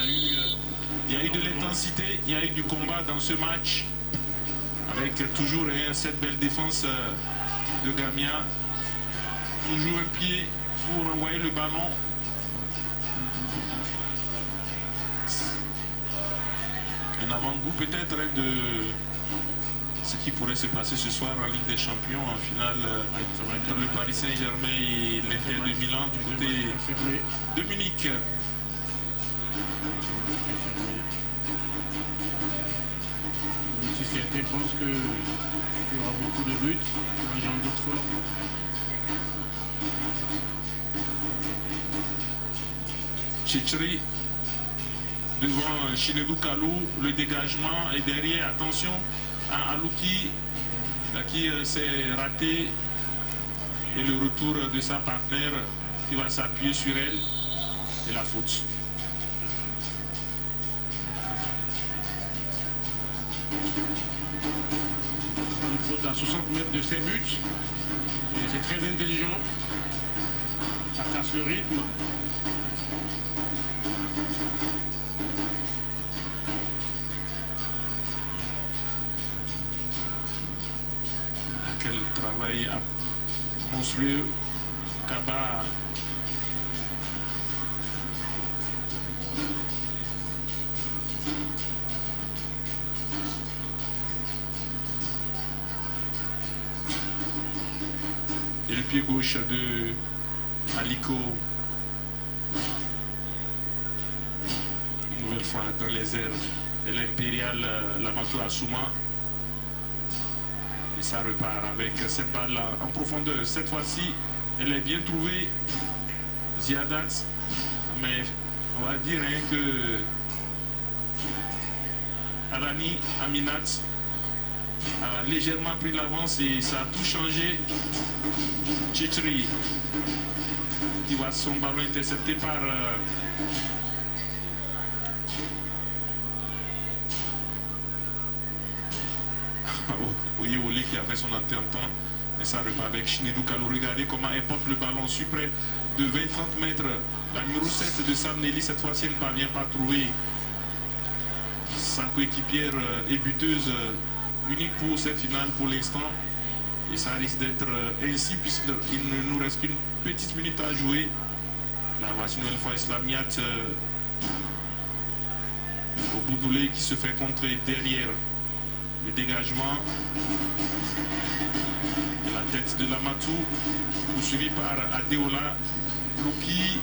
Il y a eu de l'intensité, il y a eu du combat dans ce match. Avec toujours cette belle défense de Gamia. Toujours un pied pour envoyer le ballon. Un avant-goût peut-être de ce qui pourrait se passer ce soir en Ligue des Champions en finale entre le Paris Saint-Germain et l'Inter de Milan du côté de Munich. Si certains pensent qu'il y aura beaucoup de buts, moi j'en doute fort. Chichri devant Shinedou Kalou, le dégagement et derrière, attention à Alouki qui s'est raté et le retour de sa partenaire qui va s'appuyer sur elle et la faute. Une faute à 60 mètres de ses buts et c'est très intelligent, ça casse le rythme. Quel travail monstrueux Kaba. Et le pied gauche de Aliko. Une nouvelle fois dans les airs de l'Impérial Lamatou Assouma. Et ça repart avec cette balle en profondeur. Cette fois-ci, elle est bien trouvée, Ziadat. Mais on va dire que Arani Aminat a légèrement pris l'avance et ça a tout changé. Chichri qui voit son ballon intercepté par Oyewole qui a fait son entrée en temps. Mais ça repart avec Shinedou Kalou. Regardez comment elle porte le ballon sur près de 20-30 mètres. La numéro 7 de Sam Nelly, cette fois-ci, ne parvient pas à trouver sa coéquipière et buteuse unique pour cette finale pour l'instant. Et ça risque d'être ainsi puisqu'il ne nous reste qu'une petite minute à jouer. La voici une nouvelle fois Islamiat au Boudoulé qui se fait contrer derrière. Le dégagement de la tête de Lamatou, poursuivi par Adeola Louki.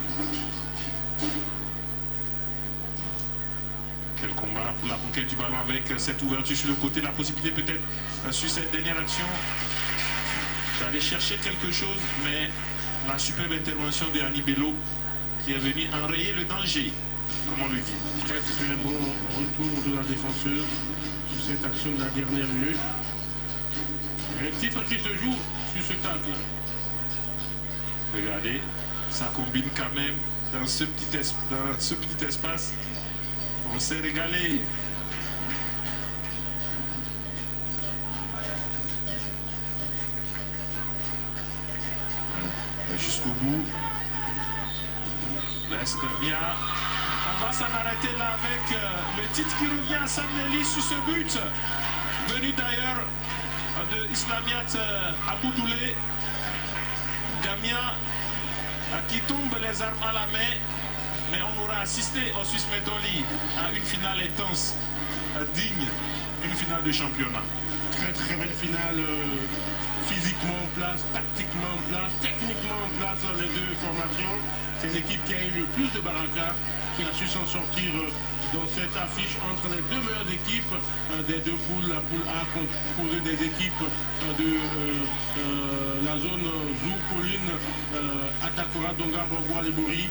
Quel combat pour la conquête du ballon avec cette ouverture sur le côté, la possibilité peut-être sur cette dernière action d'aller chercher quelque chose, mais la superbe intervention de Annie Bello qui est venu enrayer le danger, comme on le dit. Très très bon retour de la défenseuse sur cette action de la dernière minute. Un titre qui se joue sur ce tacle. Regardez, ça combine quand même dans ce petit espace. On s'est régalé. Jusqu'au bout. Bien. On va s'en arrêter là avec le titre qui revient à Sam Nelly sur ce but. Venu d'ailleurs de Islamiat Aboudoulé. Gamia qui tombe les armes à la main. Mais on aura assisté au Suisse Metoli à une finale intense, digne d'une finale de championnat. Très très belle finale, physiquement en place, tactiquement en place, techniquement en place, les deux formations. C'est l'équipe qui a eu le plus de baraka, qui a su s'en sortir dans cette affiche entre les deux meilleures équipes des deux poules. La poule A composée des équipes de la zone Zou, Colline, Atakora, Donga, Borgoa, Libori.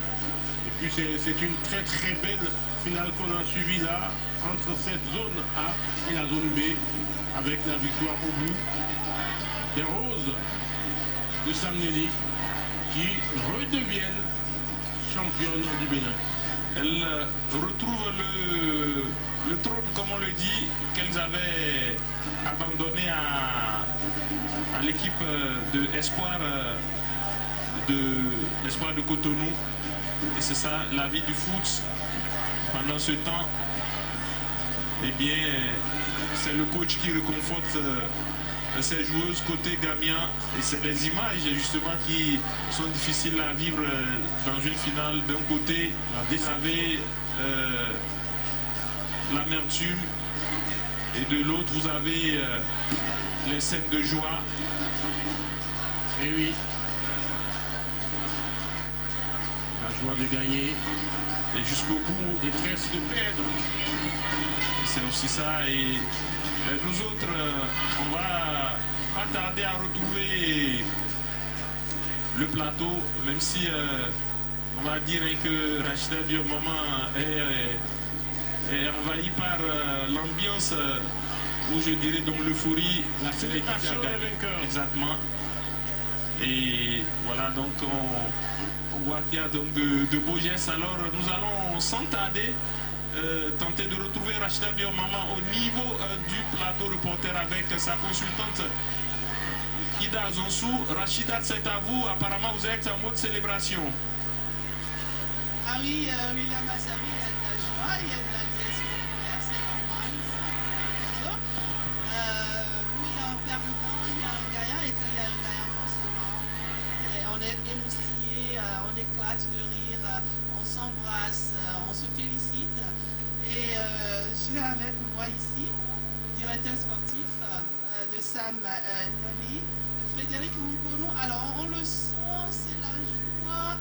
Et puis c'est une très très belle finale qu'on a suivie là, entre cette zone A et la zone B, avec la victoire au bout des Roses de Sam Nelly qui redeviennent championnes du Bénin. Elles retrouvent le trône, comme on le dit, qu'elles avaient abandonné à l'équipe de Espoir de Cotonou. Et c'est ça la vie du foot. Pendant ce temps, eh bien, c'est le coach qui réconforte ces joueuses côté Gamia. Et c'est des images justement qui sont difficiles à vivre dans une finale. D'un côté, vous avez l'amertume et de l'autre, vous avez les scènes de joie. Et oui, la joie de gagner et jusqu'au bout, détresse de perdre. C'est aussi ça. Et nous autres, on va pas tarder à retrouver le plateau, même si on va dire que Rachida Diomama est envahi par l'ambiance, ou je dirais donc l'euphorie, la célébration des vainqueurs. Exactement. Et voilà, donc on voit qu'il y a donc de beaux gestes. Alors nous allons sans tarder tenter de retrouver Rachida Biomama au niveau du plateau reporter avec sa consultante Ida Azonsou. Rachida, c'est à vous. Apparemment, vous êtes en mode célébration. Ah oui, William Assami, il y a de la joie, il y a de la liesse populaire, c'est normal. Oui, en permanent, il y a un gaillard et quand il y a un gaillard, forcément, on est émoustillé, on éclate de rire, on s'embrasse, on se félicite. Et j'ai avec moi ici le directeur sportif de Sam Nelly, Frédéric Munkono. Alors on le sent, c'est la joie,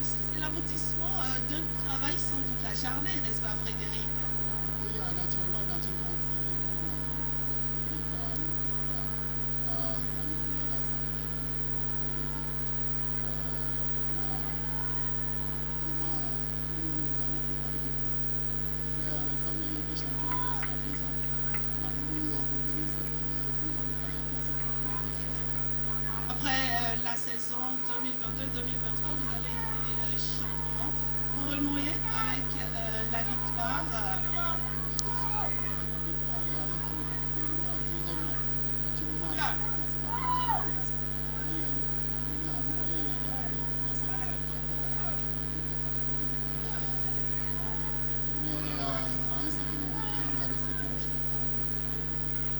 c'est l'aboutissement d'un travail sans doute acharné, n'est-ce pas Frédéric? Oui, naturellement. La saison 2022-2023, vous allez être champion. Vous renouez avec la victoire.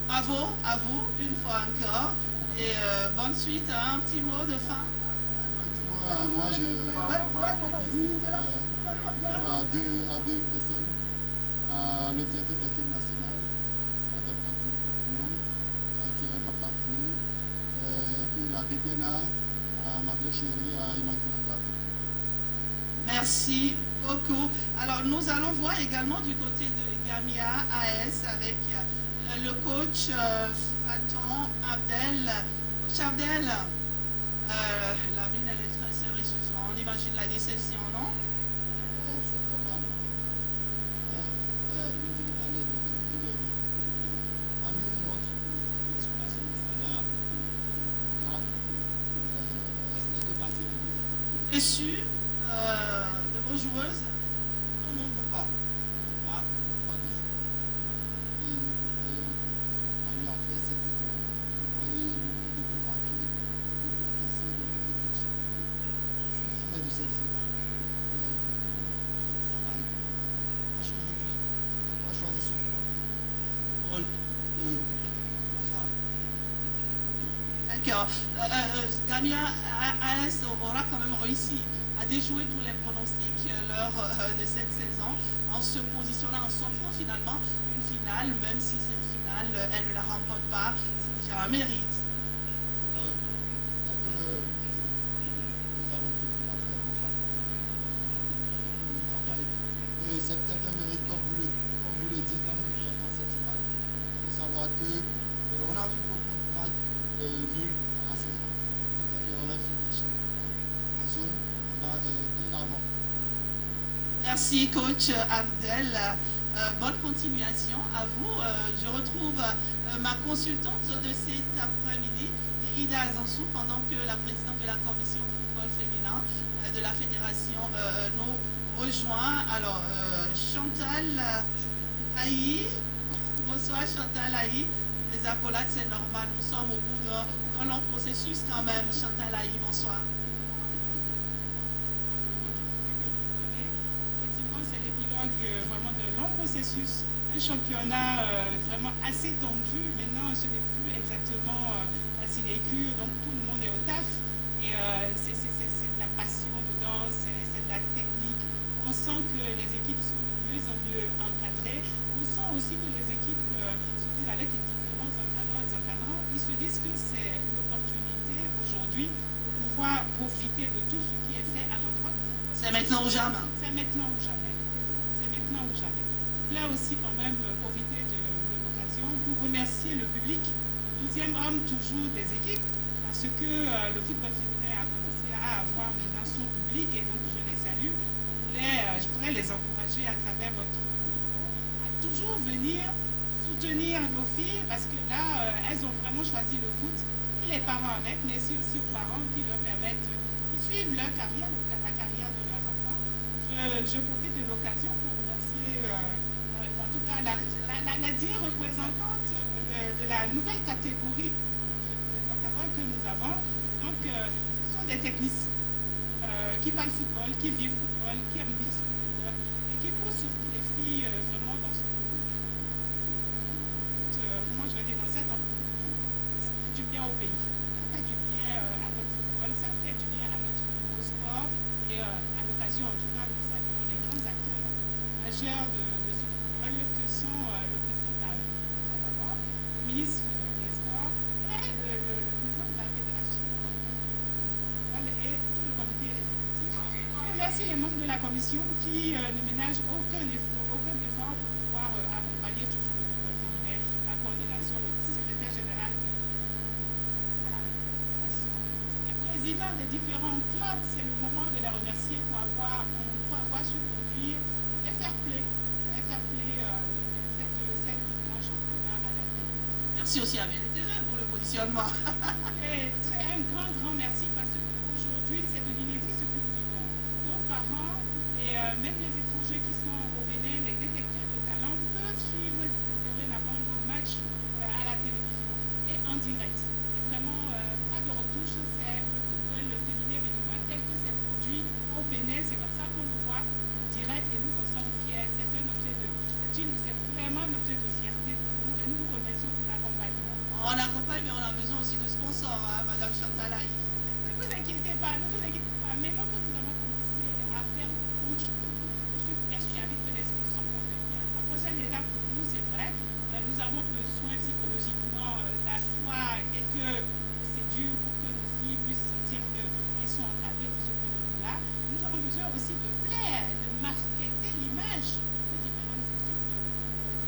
Bravo à vous, une fois encore. Et bonne suite, un petit mot de fin. Moi, je à deux personnes, à le directeur technique national, qui est un papa pour nous, et puis la DPNA, à Madeleine Chérie, à Immaculée Gâteau. Merci beaucoup. Alors, nous allons voir également du côté de Gamia AS avec le coach Faton Abdel. Abdel, la mine elle est très sérieuse. On imagine la déception, non? C'est normal. Une année de toute une vie. À nous montre l'expression là. Ce n'est que partie de nous. Déçu de vos joueuses? Non, pas. Là, pas de jeu. Et on lui a fait cette étoile. Vous voyez, il peut marquer, il peut encaisser, il peut toucher. Je suis fier de celle-ci-là. Travail. Aujourd'hui, on va choisir son rôle. D'accord. Gamia AS aura quand même réussi à déjouer tous les pronostics lors de cette saison en se positionnant, en s'offrant finalement une finale, même si cette finale, elle ne la remporte pas, c'est déjà un mérite. Nous avons toujours à faire le travail. C'est peut-être un mérite, comme vous le dites, dans notre enfance cette image. Il faut savoir qu'on a vu beaucoup de matchs nuls à la saison. On aurait fini en zone bien avant. Merci coach Abdel. Bonne continuation à vous. Je retrouve ma consultante de cet après-midi, Ida Azansou, pendant que la présidente de la commission football féminin de la fédération nous rejoint. Alors, Chantal Aïe. Bonsoir Chantal Aïe. Les accolades, c'est normal. Nous sommes au bout d'un long processus quand même. Chantal Aïe, bonsoir. Effectivement, c'est l'épilogue vraiment d'un long processus. Un championnat vraiment assez tendu. Maintenant, ce n'est plus exactement la sinécure, donc tout le monde est au taf. Et c'est de la passion dedans, c'est de la technique. On sent que les équipes sont de mieux en mieux encadrées. On sent aussi que les équipes se disent avec les différents encadrants, ils se disent que c'est l'opportunité aujourd'hui de pouvoir profiter de tout ce qui est fait à l'endroit. C'est maintenant ou jamais. C'est maintenant ou jamais. C'est maintenant ou jamais. Je voulais aussi quand même profiter de l'occasion pour remercier le public, 12e homme toujours des équipes, parce que le football féminin a commencé à avoir maintenant son public et donc je les salue. Je voudrais les encourager à travers votre micro à toujours venir soutenir nos filles parce que là, elles ont vraiment choisi le foot et les parents avec, mais aussi aux parents qui leur permettent de suivre leur carrière, la carrière de leurs enfants. Je profite de l'occasion pour remercier en tout cas la digne représentante de la nouvelle catégorie que nous avons. Donc, ce sont des techniciens qui parlent football, qui vivent football, qui aiment le football et qui poussent surtout les filles vraiment dans ce comment je vais dire, dans cette ça fait du bien au pays, ça fait du bien à notre football, ça fait du bien à notre sport et à l'occasion en tout cas nous saluons les grands acteurs majeurs de ce football que sont le président de la République d'abord, le ministre des Sports et le président de la Fédération et tout le comité exécutif. Et merci les membres de la commission qui ne ménagent aucun effort pour pouvoir accompagner toujours le football féminin, la coordination, le secrétaire général de la fédération, les présidents des différents clubs. C'est le moment de les remercier pour avoir su conduire et fair play cette dimanche championnat adapté. Merci aussi à VLTV pour le positionnement. Et un grand merci parce qu'aujourd'hui, c'est de l'inédit ce que nous vivons. Nos parents et même les étrangers qui sont au Bénin, les détecteurs de talent peuvent suivre dorénavant nos matchs à la télévision et en direct. Et vraiment, pas de retouche, c'est le football féminin béninois tel que c'est produit au Bénin. C'est comme ça qu'on le voit direct et nous en sommes fiers. C'est vraiment un objet de fierté pour nous et nous vous remercions pour l'accompagnement. On accompagne, mais on a besoin aussi de sponsors, hein, Madame Chantal Aïe. Ne vous inquiétez pas. Maintenant que nous avons commencé à faire bouche, je suis persuadée que les sponsors vont venir. La prochaine étape pour nous, c'est vrai, nous avons besoin psychologiquement d'asseoir quelques procédures pour que nos filles puissent sentir qu'elles sont encadrées de ce point de vue-là. Nous avons besoin aussi de plaire, de marketer l'image des différentes équipes du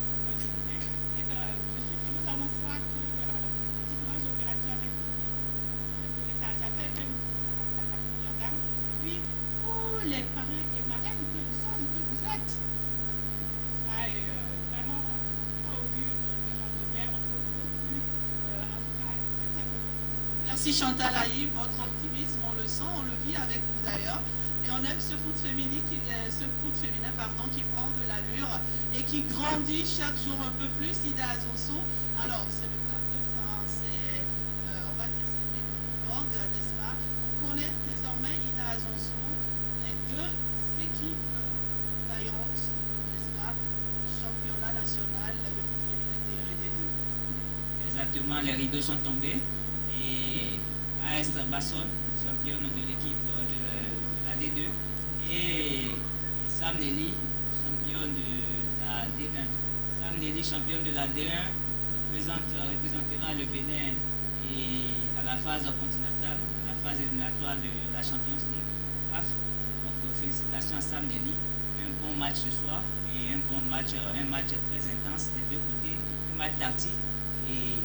football féminin. Et je suis que nous avons foi que les différents opérateurs avec Merci Chantal Aïe, votre optimisme, on le sent, on le vit avec vous d'ailleurs. Et on aime ce foot féminin qui prend de l'allure et qui grandit chaque jour un peu plus. Ida Azonso, alors c'est le club de fin, c'est, on va dire, c'est l'épilogue, n'est-ce pas? On connaît désormais Ida Azonso, les deux équipes vaillantes, n'est-ce pas, du championnat national de foot féminin des D2. Exactement, les rideaux sont tombés et AS Basson, championne de l'équipe de la D2, et Sam Nelly, championne de la D1. Sam Nelly, championne de la D1, représentera le Bénin et à la phase continentale, à la phase éliminatoire de la Champions League. Donc félicitations à Sam Nelly. Un bon match ce soir et un match très intense des deux côtés, un match tactique et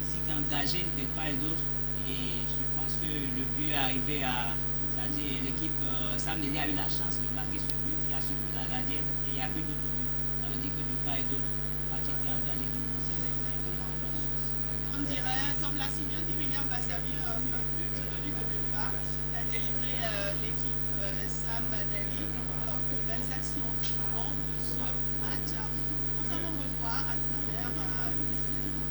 physique engagé de part et d'autre. Et je pense que le but est arrivé à... C'est-à-dire l'équipe Sam Nelly a eu la chance de marquer ce but qui a surpris la gardienne et il n'y a plus d'autres buts. Ça veut dire que de part et d'autre, le match était engagé. On dirait, comme l'a si bien dit William Bassami, un but tenu de nulle part. Il a délivré l'équipe Sam Nelly. Alors, de belles actions tout au long de ce match. Nous allons revoir à travers les saisons.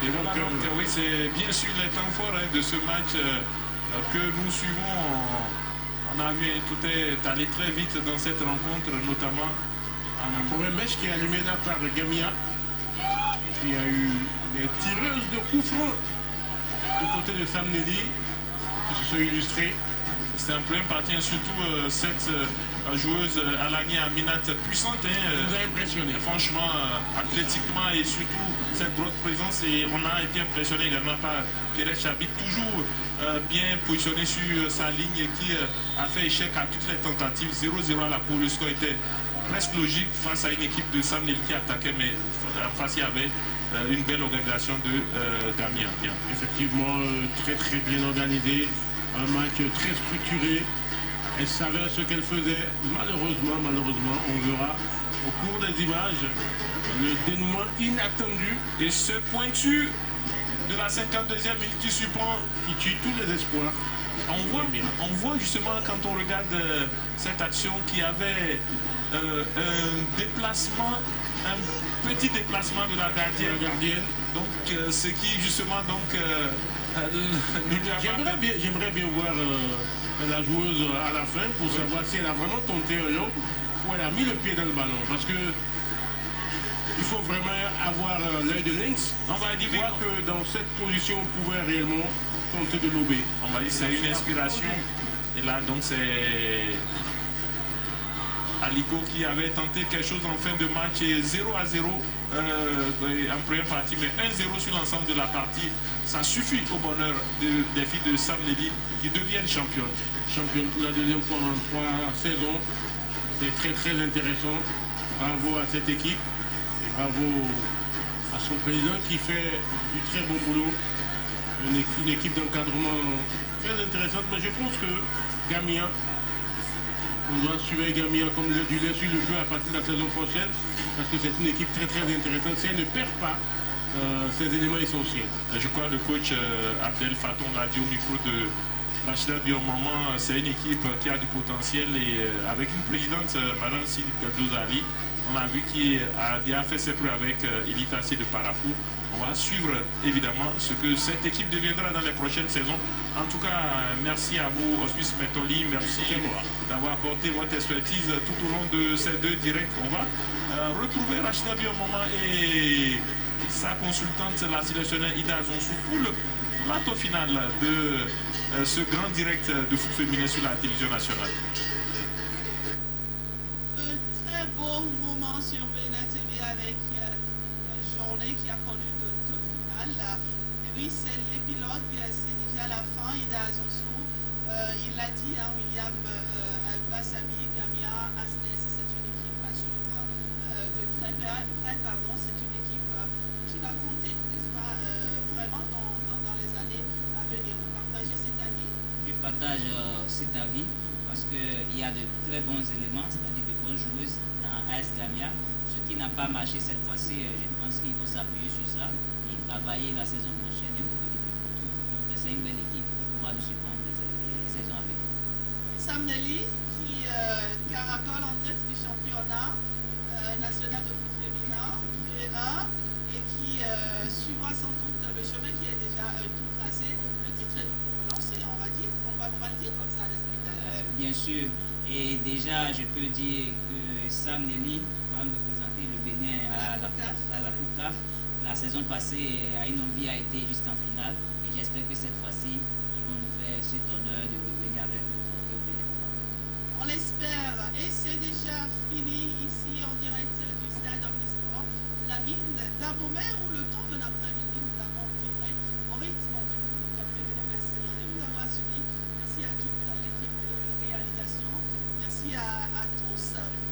Et voilà, donc, oui, c'est bien sûr les temps forts de ce match que nous suivons. On a vu tout est allé très vite dans cette rencontre, notamment Un premier match qui est allumé là par Gamia. Il y a eu des tireuses de coups francs du côté de Sam Nelly qui se sont illustrées. c'est un problème parti, surtout cette joueuse Alani Aminat puissante. Vous avez impressionné. Franchement, athlétiquement et surtout cette grosse présence. Et on a été impressionné également par Pérez Chabit, toujours bien positionné sur sa ligne et qui a fait échec à toutes les tentatives. 0-0 à la pole. Le score était presque logique face à une équipe de Sam Nelly qui attaquait, mais en face il y avait une belle organisation de Damien. Effectivement, très très bien organisé. Un match très structuré. Elle savait ce qu'elle faisait. Malheureusement, on verra au cours des images le dénouement inattendu Et ce pointu de la 52e minute qui surprend, qui tue tous les espoirs. on voit justement quand on regarde cette action qu'il y avait un déplacement, un petit déplacement de la gardienne. Donc ce qui justement nous lui a pas J'aimerais bien voir la joueuse à la fin pour savoir si elle a vraiment tenté un lot ou elle a mis le pied dans le ballon. Parce que il faut vraiment avoir l'œil de lynx. On va dire voir que dans cette position on pouvait réellement tenter de lober. On va dire c'est une inspiration. Et là donc c'est Aliko qui avait tenté quelque chose en fin de match et 0-0 en première partie, mais 1-0 sur l'ensemble de la partie. Ça suffit au bonheur des filles de Sam Nelly qui deviennent championnes. Championne pour la deuxième fois en 3 saisons. C'est très très intéressant. Bravo à cette équipe et bravo à son président qui fait du très bon boulot. Une équipe d'encadrement très intéressante. Mais je pense que Gamia, on doit suivre Gamia comme du lait sur le feu à partir de la saison prochaine parce que c'est une équipe très très intéressante. Si elle ne perd pas ces éléments essentiels. Je crois que le coach Abdel Faton l'a dit au micro de Rachida Biomama, c'est une équipe qui a du potentiel et avec une présidente, Madame Sidi Dozali, on a vu qui a déjà fait ses preuves avec Ilitassi de Parapou. On va suivre évidemment ce que cette équipe deviendra dans les prochaines saisons. En tout cas, merci à vous, Hospice Metoli, merci d'avoir apporté votre expertise tout au long de ces 2 directs. On va retrouver Rachida Biomama et sa consultante, la sélectionneur Ida Azonso, pour le plateau final de ce grand direct de foot féminin sur la télévision nationale. Un très beau moment sur Bénin TV avec la journée qui a connu de toute finale. Et oui, c'est l'épilogue, c'est déjà la fin. Ida Azonso, il l'a dit, hein, William Bassami, Gamia, Asnes, c'est une équipe à suivre de très près. C'est une équipe qui va compter, n'est-ce pas, vraiment dans les années à venir. Vous partagez cet avis? Je partage cet avis pense qu'il y a de très bons éléments, c'est-à-dire de bonnes joueuses dans AS Gamia. Ce qui n'a pas marché cette fois-ci, je pense qu'il faut s'appuyer sur ça et travailler la saison prochaine et pour venir plus fort. Donc c'est une belle équipe qui pourra nous surprendre les saisons à venir. Sam Nelly qui caracole en tête du championnat national de foot féminin P1 et qui suivra sans doute le chemin qui est déjà tout tracé. Le titre est lancé, on va le dire comme ça, les amis. Bien sûr, et déjà je peux dire que Sam Nelly va nous représenter le Bénin à la Coupe CAF. La saison passée, Aïnovi a été jusqu'en finale et j'espère que cette fois-ci, ils vont nous faire cet honneur de revenir avec le trophée au Bénin. On l'espère et c'est déjà fini ici en direct du stade Omnisport, la ville d'Abomey où le temps de l'après-midi nous avons vibré au rythme du foot féminin. Merci de nous avoir suivis, merci à toute l'équipe de réalisation, merci à tous.